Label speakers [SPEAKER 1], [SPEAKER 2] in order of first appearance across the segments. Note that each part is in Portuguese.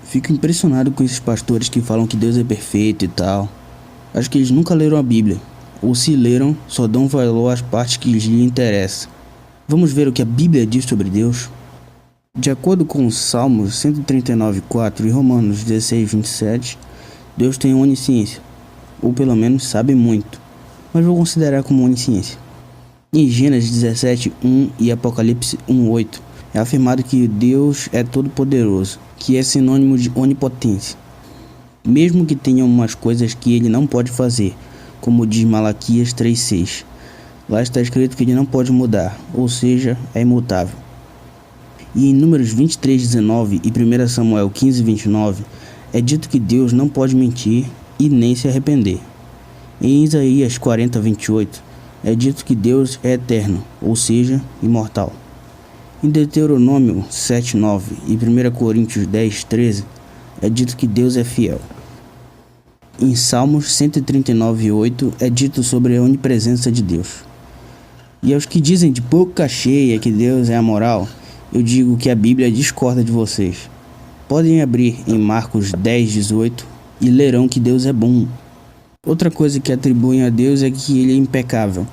[SPEAKER 1] Fico impressionado com esses pastores que falam que Deus é perfeito e tal. Acho que eles nunca leram a Bíblia, ou se leram, só dão valor às partes que lhes interessam. Vamos ver o que a Bíblia diz sobre Deus? De acordo com os Salmos 139:4 e Romanos 16:27, Deus tem onisciência, ou pelo menos sabe muito, mas vou considerar como onisciência. Em Gênesis 17:1 e Apocalipse 1:8 é afirmado que Deus é todo-poderoso, que é sinônimo de onipotência, mesmo que tenha umas coisas que ele não pode fazer, como diz Malaquias 3:6. Lá está escrito que ele não pode mudar, ou seja, é imutável. E em Números 23:19 e 1 Samuel 15:29 é dito que Deus não pode mentir e nem se arrepender. Em Isaías 40:28 é dito que Deus é eterno, ou seja, imortal. Em Deuteronômio 7:9 e 1 Coríntios 10:13 é dito que Deus é fiel. Em Salmos 139:8 é dito sobre a onipresença de Deus. E aos que dizem de boca cheia que Deus é amoral, eu digo que a Bíblia discorda de vocês. Podem abrir em Marcos 10:18 e lerão que Deus é bom. Outra coisa que atribuem a Deus é que ele é impecável.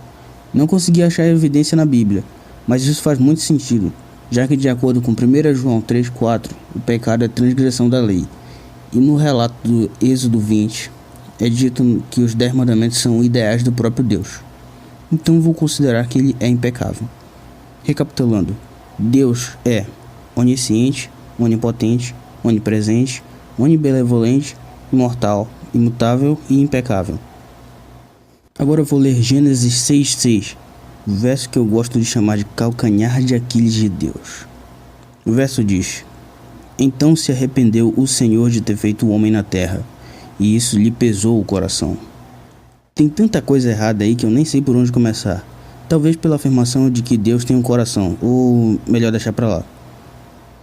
[SPEAKER 1] Não consegui achar evidência na Bíblia, mas isso faz muito sentido, já que de acordo com 1 João 3:4, o pecado é transgressão da lei. E no relato do Êxodo 20, é dito que os 10 mandamentos são ideais do próprio Deus. Então vou considerar que ele é impecável. Recapitulando, Deus é onisciente, onipotente, onipresente, onibenevolente, imortal, imutável e impecável. Agora eu vou ler Gênesis 6:6, o verso que eu gosto de chamar de calcanhar de Aquiles de Deus. O verso diz: Então se arrependeu o Senhor de ter feito o homem na terra, e isso lhe pesou o coração. Tem tanta coisa errada aí que eu nem sei por onde começar. Talvez pela afirmação de que Deus tem um coração, ou melhor deixar pra lá.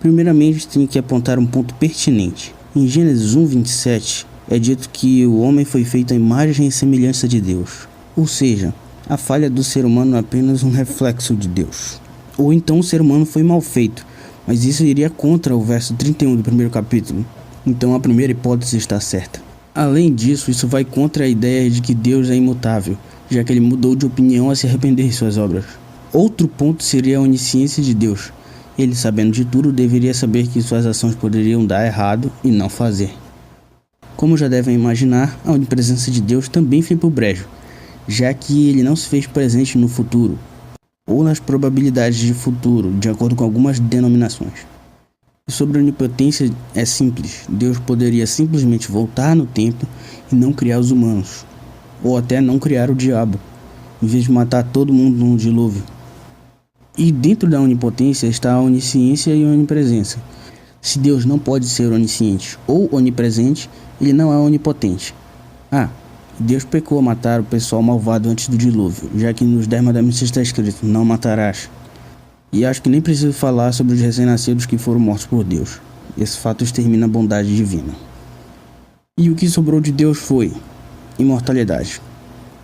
[SPEAKER 1] Primeiramente, tenho que apontar um ponto pertinente. Em Gênesis 1:27, é dito que o homem foi feito à imagem e semelhança de Deus. Ou seja, a falha do ser humano é apenas um reflexo de Deus. Ou então o ser humano foi mal feito, mas isso iria contra o verso 31 do primeiro capítulo. Então a primeira hipótese está certa. Além disso, isso vai contra a ideia de que Deus é imutável, já que ele mudou de opinião a se arrepender de suas obras. Outro ponto seria a onisciência de Deus. Ele, sabendo de tudo, deveria saber que suas ações poderiam dar errado e não fazer. Como já devem imaginar, a onipresença de Deus também foi por brejo, já que ele não se fez presente no futuro, ou nas probabilidades de futuro, de acordo com algumas denominações. E sobre a onipotência é simples, Deus poderia simplesmente voltar no tempo e não criar os humanos, ou até não criar o diabo, em vez de matar todo mundo num dilúvio. E dentro da onipotência está a onisciência e a onipresença. Se Deus não pode ser onisciente ou onipresente, ele não é onipotente. Deus pecou a matar o pessoal malvado antes do dilúvio, já que nos 10 mandamentos está escrito, não matarás. E acho que nem preciso falar sobre os recém-nascidos que foram mortos por Deus. Esse fato extermina a bondade divina. E o que sobrou de Deus foi imortalidade.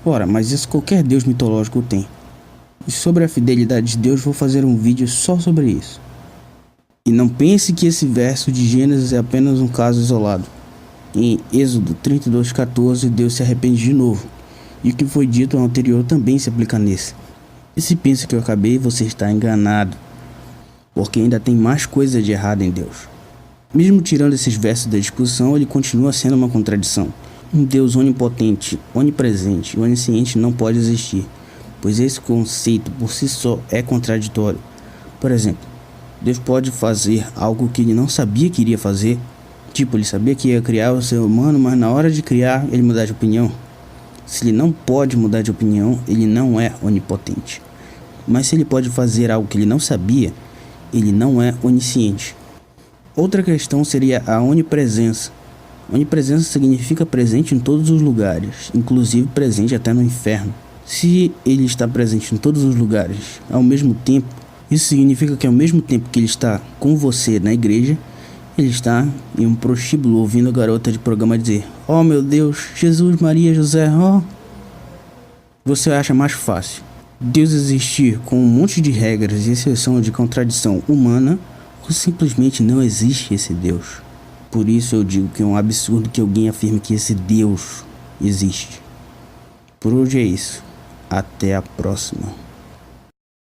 [SPEAKER 1] Ora, mas isso qualquer Deus mitológico tem. E sobre a fidelidade de Deus vou fazer um vídeo só sobre isso. E não pense que esse verso de Gênesis é apenas um caso isolado. Em Êxodo 32:14, Deus se arrepende de novo. E o que foi dito anterior também se aplica nesse. E se pensa que eu acabei, você está enganado, porque ainda tem mais coisa de errado em Deus. Mesmo tirando esses versos da discussão, ele continua sendo uma contradição. Um Deus onipotente, onipresente e onisciente não pode existir, pois esse conceito por si só é contraditório. Por exemplo, Deus pode fazer algo que ele não sabia que iria fazer, tipo, ele sabia que ia criar o ser humano, mas na hora de criar, ele mudar de opinião. Se ele não pode mudar de opinião, ele não é onipotente. Mas se ele pode fazer algo que ele não sabia, ele não é onisciente. Outra questão seria a onipresença. Onipresença significa presente em todos os lugares, inclusive presente até no inferno. Se ele está presente em todos os lugares ao mesmo tempo, isso significa que ao mesmo tempo que ele está com você na igreja, ele está em um prostíbulo ouvindo a garota de programa dizer: "Oh meu Deus, Jesus, Maria, José, oh." Você acha mais fácil Deus existir com um monte de regras e exceção de contradição humana, ou simplesmente não existe esse Deus? Por isso eu digo que é um absurdo que alguém afirme que esse Deus existe. Por hoje é isso. Até a próxima.